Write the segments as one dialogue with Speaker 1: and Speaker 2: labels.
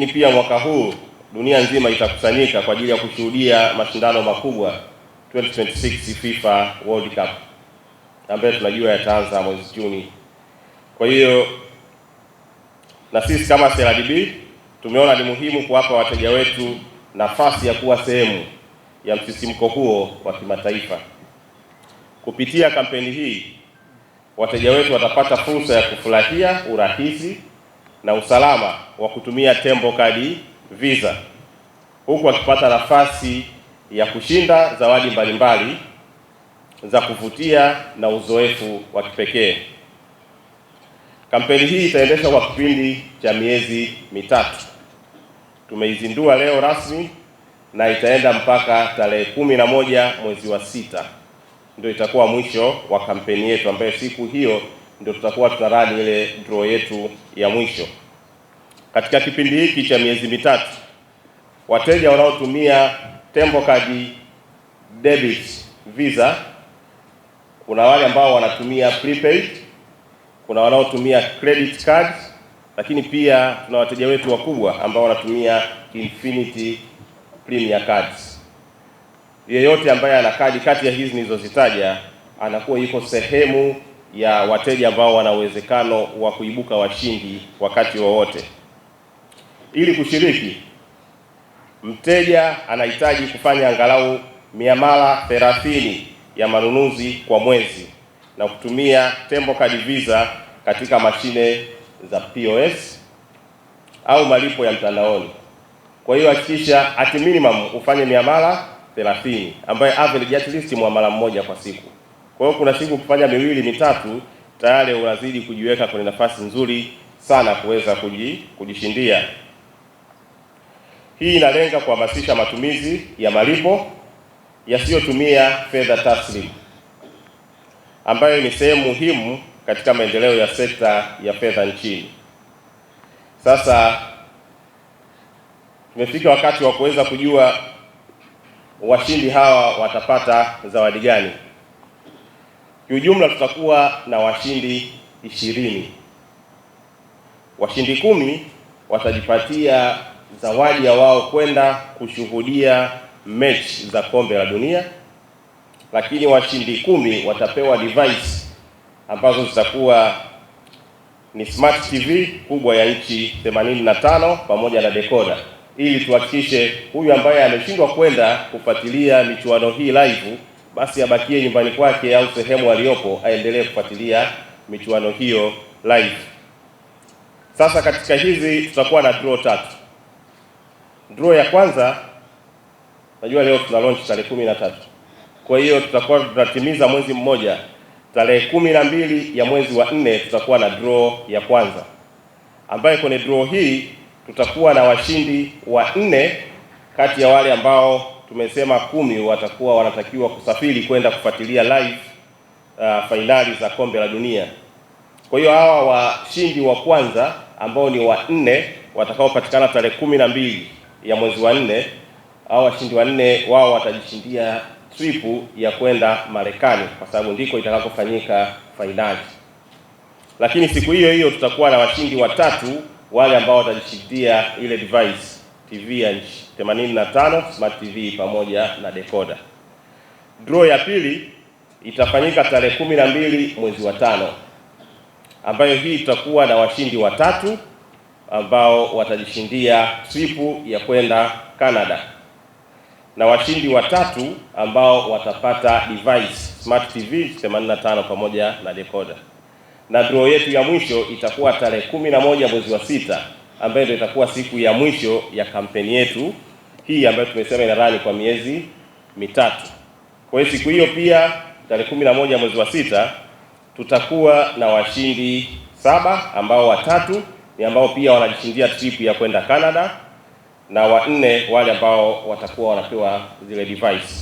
Speaker 1: Pia mwaka huu dunia nzima itakusanyika kwa ajili ya kushuhudia mashindano makubwa 2026 FIFA World Cup ambayo tunajua yataanza mwezi Juni. Kwa hiyo na sisi kama CRDB tumeona ni muhimu kuwapa wateja wetu nafasi ya kuwa sehemu ya msisimko huo wa kimataifa. Kupitia kampeni hii, wateja wetu watapata fursa ya kufurahia urahisi na usalama wa kutumia Tembo Card Visa, huku wakipata nafasi ya kushinda zawadi mbalimbali za kuvutia na uzoefu wa kipekee. Kampeni hii itaendeshwa kwa kipindi cha miezi mitatu. Tumeizindua leo rasmi na itaenda mpaka tarehe 11 mwezi wa 6. Ndio itakuwa mwisho wa kampeni yetu, ambayo siku hiyo ndio tutakuwa tunarani ile draw yetu ya mwisho. Katika kipindi hiki cha miezi mitatu, wateja wanaotumia Tembo Card Debit Visa, kuna wale ambao wanatumia prepaid, kuna wanaotumia credit card, lakini pia tuna wateja wetu wakubwa ambao wanatumia Infinity Premier Cards. Yeyote ambaye ana kadi kati ya hizi nilizozitaja anakuwa yuko sehemu ya wateja ambao wana uwezekano wa kuibuka washindi wakati wowote. Ili kushiriki, mteja anahitaji kufanya angalau miamala 30 ya manunuzi kwa mwezi na kutumia Tembo Card Visa katika mashine za POS au malipo ya mtandaoni. Kwa hiyo hakikisha at minimum ufanye miamala 30, ambaye average at least muamala mmoja kwa siku. Kwa hiyo kuna siku kufanya miwili mitatu, tayari unazidi kujiweka kwenye nafasi nzuri sana kuweza kujishindia. Hii inalenga kuhamasisha matumizi ya malipo yasiyotumia fedha taslimu, ambayo ni sehemu muhimu katika maendeleo ya sekta ya fedha nchini. Sasa tumefika wakati wa kuweza kujua washindi hawa watapata zawadi gani. Kiujumla tutakuwa na washindi 20. Washindi 10 watajipatia zawadi ya wao kwenda kushuhudia mechi za kombe la dunia, lakini washindi 10 watapewa device ambazo zitakuwa ni Smart TV kubwa ya inchi 85 pamoja na decoder, ili tuhakikishe huyu ambaye ameshindwa kwenda kufuatilia michuano hii live, basi abakie nyumbani kwake au sehemu aliyopo aendelee kufuatilia michuano hiyo live. Sasa katika hizi tutakuwa na draw 3. Draw ya kwanza, najua leo tuna launch tarehe 13. Kwa hiyo tutakuwa tunatimiza mwezi mmoja. Tarehe 12 ya mwezi wa 4 tutakuwa na draw ya kwanza, ambaye kwenye draw hii tutakuwa na washindi wa 4 kati ya wale ambao tumesema 10 watakuwa wanatakiwa kusafiri kwenda kufuatilia live fainali za kombe la dunia. Kwa hiyo hawa washindi wa kwanza ambao ni wa 4 watakaopatikana tarehe 12 ya mwezi wa 4, hao washindi wa 4 wao watajishindia trip ya kwenda Marekani, kwa sababu ndiko itakapofanyika fainali. Lakini siku hiyo hiyo tutakuwa na washindi watatu, wale ambao watajishindia ile device TV ya 85 Smart TV pamoja na decoder. Draw ya pili itafanyika tarehe 12 mwezi wa 5, ambayo hii tutakuwa na washindi watatu ambao watajishindia trip ya kwenda Canada, na washindi watatu ambao watapata device Smart TV 85 pamoja na decoder. Na draw yetu ya mwisho itakuwa tarehe 11 mwezi wa 6, ambayo ndio itakuwa siku ya mwisho ya kampeni yetu hii ambayo tumesema inarani kwa miezi mitatu. Kwa hiyo siku hiyo pia tarehe 11 mwezi wa 6 tutakuwa na washindi 7, ambao watatu ni ambao pia wanajishindia trip ya kwenda Canada, na wa 4 wale ambao watakuwa wanapewa zile device.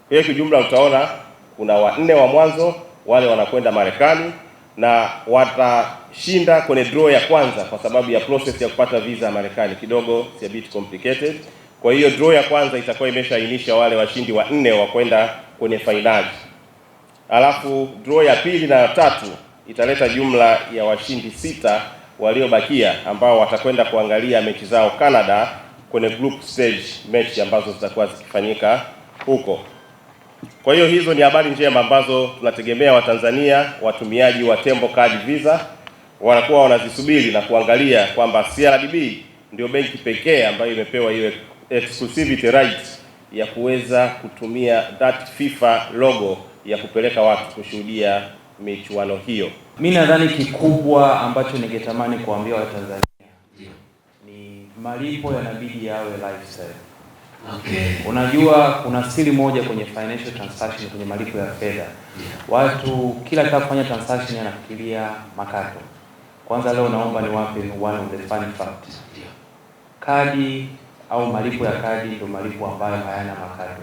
Speaker 1: Kwa hiyo kijumla utaona kuna wa 4 wa mwanzo, wale wanakwenda Marekani na watashinda kwenye draw ya kwanza, kwa sababu ya process ya kupata visa ya Marekani kidogo si a bit complicated. Kwa hiyo draw ya kwanza itakuwa imeshaainisha wale washindi wa 4 wa kwenda kwenye fainali. Alafu draw ya pili na ya tatu italeta jumla ya washindi 6 waliobakia ambao watakwenda kuangalia mechi zao Canada kwenye group stage mechi ambazo zitakuwa zikifanyika huko. Kwa hiyo hizo ni habari njema ambazo tunategemea Watanzania watumiaji wa Tembo Card Visa wanakuwa wanazisubiri na kuangalia kwamba CRDB ndio benki pekee ambayo imepewa hiyo exclusivity rights ya kuweza kutumia that FIFA logo ya kupeleka watu kushuhudia michuano hiyo.
Speaker 2: Mimi nadhani kikubwa ambacho ningetamani kuambia Watanzania ni malipo yanabidi yawe lifestyle. Okay. Unajua kuna siri moja kwenye financial transaction, kwenye malipo ya fedha. Watu kila akitaka kufanya transaction anafikiria makato. Kwanza leo naomba niwape one of the fun facts. Kadi au malipo ya kadi ndio malipo ambayo hayana makato.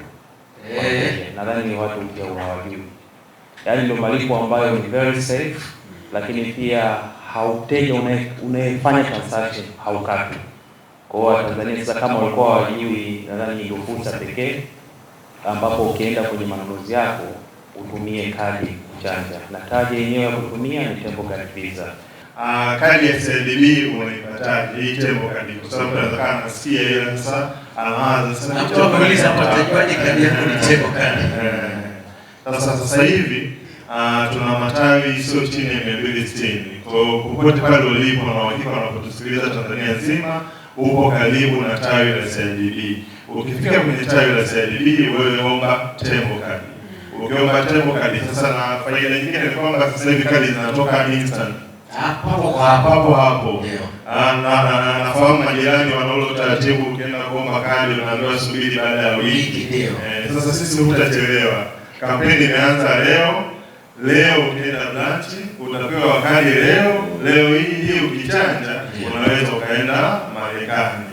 Speaker 2: Nadhani watu pia hawajui. Yaani ndio malipo ambayo ni very safe, lakini pia hauteja unayefanya transaction haukati. Kwa hiyo Tanzania sasa kama walikuwa hawajui, nadhani ndio fursa pekee ambapo ukienda kwenye manunuzi yako utumie kadi kuchanja, na kadi yenyewe ya kutumia ni Tembo Card Visa.
Speaker 3: Kadi ya CRDB unaipataje hii Tembo Card? Kwa sababu nataka nasikia ile sasa anaanza sasa
Speaker 4: kuuliza mtajuaje kadi yako ni Tembo Card.
Speaker 3: Sasa hivi tuna matawi sio chini ya 260. Kwa popote pale ulipo na uhakika unapotusikiliza Tanzania nzima upo karibu na tawi la CRDB. Ukifika kwenye tawi la CRDB wewe omba Tembo Card. Ukiomba Tembo Card sasa, na faida nyingine ni kwamba sasa hivi kadi zinatoka instant. Hapo hapo. Nafahamu majirani wanaolo taratibu, ukienda kuomba kadi unaambiwa subiri baada ya wiki. Sasa sisi hutachelewa. Kampeni imeanza leo. Leo ukienda branch utapewa kadi leo hii ukichanja unaweza ukaenda Marekani.